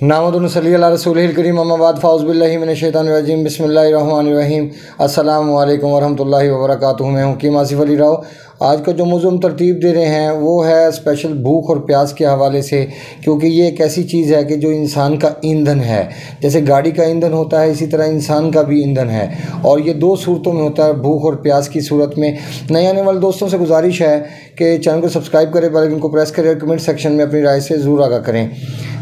नामदुनसली अला रसूलिल करीम अम्मा बाद फ़ाउज़ुबिल्लाहि मिनश्शैतानिर्रजीम बिस्मिल्लाहिर्रहमानिर्रहीम अस्सलामु अलैकुम वरहमतुल्लाहि वबरकातुहू। मैं हूँ कीम आसिफ़ अली राव। आज का जो मौज़ू हम तरतीब दे रहे हैं वो है स्पेशल भूख और प्यास के हवाले से, क्योंकि ये एक ऐसी चीज़ है कि जो इंसान का ईंधन है। जैसे गाड़ी का ईंधन होता है, इसी तरह इंसान का भी ईंधन है, और ये दो सूरतों में होता है, भूख और प्यास की सूरत में। नए आने वाले दोस्तों से गुजारिश है कि चैनल को सब्सक्राइब करें, बेल आइकन को प्रेस करें, कमेंट सेक्शन में अपनी राय से ज़रूर आगाह करें।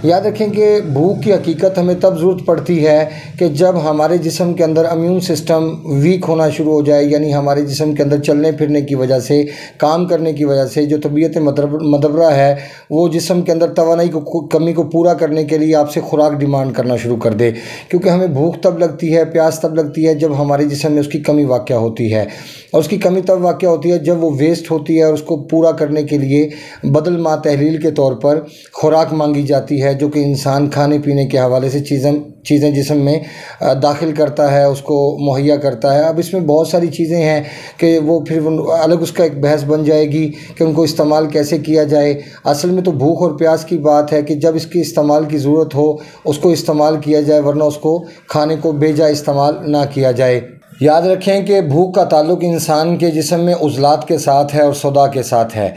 याद रखें कि भूख की हकीकत हमें तब ज़रूरत पड़ती है कि जब हमारे जिस्म के अंदर इम्यून सिस्टम वीक होना शुरू हो जाए, यानी हमारे जिस्म के अंदर चलने फिरने की वजह से, काम करने की वजह से जो तबीयत मदबरा है वो जिस्म के अंदर तवानाई को कमी को पूरा करने के लिए आपसे खुराक डिमांड करना शुरू कर दे। क्योंकि हमें भूख तब लगती है, प्यास तब लगती है जब हमारे जिस्म में उसकी कमी वाक़या होती है, और उसकी कमी तब वाक़या होती है जब वो वेस्ट होती है और उसको पूरा करने के लिए बदल मा तहलील के तौर पर खुराक मांगी जाती है, जो कि इंसान खाने पीने के हवाले से चीज़ें जिस्म में दाखिल करता है, उसको मुहैया करता है। अब इसमें बहुत सारी चीज़ें हैं कि वो फिर अलग उसका एक बहस बन जाएगी कि उनको इस्तेमाल कैसे किया जाए। असल में तो भूख और प्यास की बात है कि जब इसके इस्तेमाल की ज़रूरत हो उसको इस्तेमाल किया जाए, वरना उसको खाने को बेजा इस्तेमाल ना किया जाए। याद रखें कि भूख का ताल्लुक़ इंसान के जिस्म में उज़लात के साथ है और सौदा के साथ है।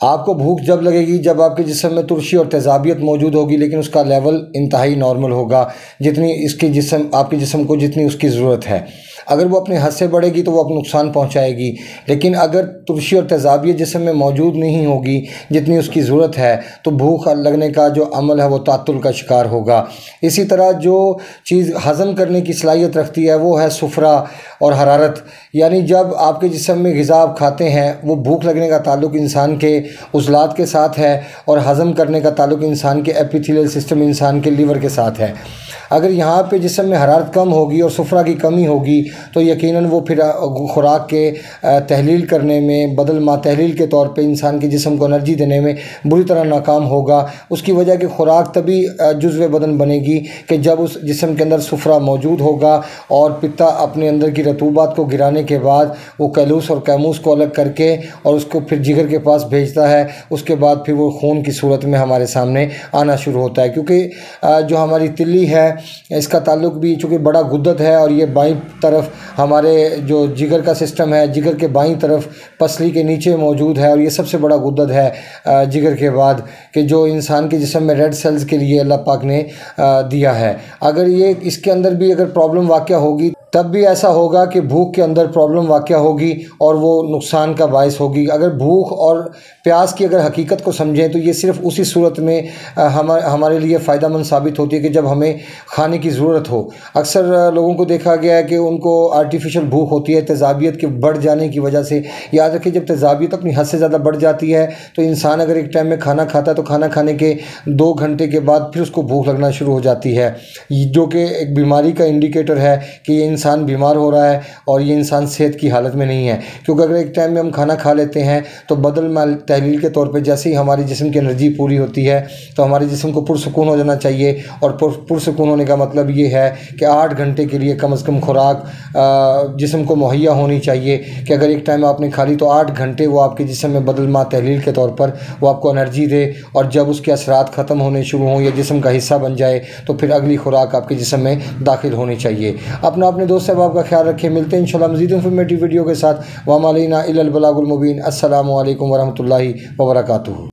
आपको भूख जब लगेगी जब आपके जिस्म में तुर्शी और तेज़ाबियत मौजूद होगी, लेकिन उसका लेवल इंतहाई नॉर्मल होगा, जितनी इसकी आपके जिस्म को जितनी उसकी ज़रूरत है। अगर वो अपने हद से बढ़ेगी तो वो आपको नुकसान पहुंचाएगी, लेकिन अगर तुर्शी और तेज़ाबियत जिस्म में मौजूद नहीं होगी जितनी उसकी ज़रूरत है, तो भूख लगने का जो अमल है वो तातुल का शिकार होगा। इसी तरह जो चीज़ हज़म करने की सलाहियत रखती है वो है सुफ़रा और हरारत, यानी जब आपके जिस्म में ग़िज़ा आप खाते हैं, वो भूख लगने का ताल्लुक़ इंसान के उज़लात के साथ है, और हज़म करने का ताल्लुक़ इंसान के एपिथेलियल सिस्टम, इंसान के लीवर के साथ है। अगर यहाँ पे जिस्म में हरारत कम होगी और सुफ़रा की कमी होगी तो यकीनन वो फिर खुराक के तहलील करने में, बदल मा तहलील के तौर पे इंसान के जिस्म को एनर्जी देने में बुरी तरह नाकाम होगा। उसकी वजह कि खुराक तभी जुज़्व बदन बनेगी कि जब उस जिस्म के अंदर सुफ़रा मौजूद होगा, और पित्ता अपने अंदर की रतूबात को गिराने के बाद वो कैलूस और कैमूस को अलग करके और उसको फिर जिगर के पास भेजता है। उसके बाद फिर वो खून की सूरत में हमारे सामने आना शुरू होता है, क्योंकि जो हमारी तिल्ली है इसका ताल्लुक़ भी, चूँकि बड़ा गुद्दत है और ये बाईं तरफ हमारे जो जिगर का सिस्टम है, जिगर के बाईं तरफ पसली के नीचे मौजूद है, और ये सबसे बड़ा गुद्दत है जिगर के बाद, कि जो इंसान के जिस्म में रेड सेल्स के लिए अल्लाह पाक ने दिया है। अगर ये इसके अंदर भी अगर प्रॉब्लम वाक़या होगी तब भी ऐसा होगा कि भूख के अंदर प्रॉब्लम वाक़या होगी और वो नुकसान का बायस होगी। अगर भूख और प्यास की अगर हकीकत को समझें तो ये सिर्फ़ उसी सूरत में हमारे लिए फ़ायदेमंद साबित होती है कि जब हमें खाने की ज़रूरत हो। अक्सर लोगों को देखा गया है कि उनको आर्टिफिशियल भूख होती है तेज़ाबियत के बढ़ जाने की वजह से। याद रखिए, जब तेज़ाबियत अपनी हद से ज़्यादा बढ़ जाती है तो इंसान अगर एक टाइम में खाना खाता है तो खाना खाने के 2 घंटे के बाद फिर उसको भूख लगना शुरू हो जाती है, जो कि एक बीमारी का इंडिकेटर है कि ये इंसान बीमार हो रहा है और ये इंसान सेहत की हालत में नहीं है। क्योंकि अगर एक टाइम में हम खाना खा लेते हैं तो बदल माल तहलील के तौर पे जैसे ही हमारे जिस्म की एनर्जी पूरी होती है तो हमारे जिस्म को पुरसुकून हो जाना चाहिए, और पुरसुकून होने का मतलब ये है कि 8 घंटे के लिए कम से कम खुराक जिस्म को मुहैया होनी चाहिए, कि अगर एक टाइम आपने खा ली तो 8 घंटे वो आपके जिस्म में बदल मा तहलील के तौर पर वो आपको एनर्जी दे, और जब उसके असरात ख़त्म होने शुरू हों या जिस्म का हिस्सा बन जाए तो फिर अगली खुराक आपके जिस्म में दाखिल होनी चाहिए। अपने दोस्त साहब का ख्याल रखें। मिलते हैं इंशाल्लाह मज़ीद इंफॉर्मेटिव वीडियो के साथ। व मा अलैना इल्लल बलागुल मुबीन। अस्सलामु अलैकुम व रहमतुल्लाहि व बरकातुहू।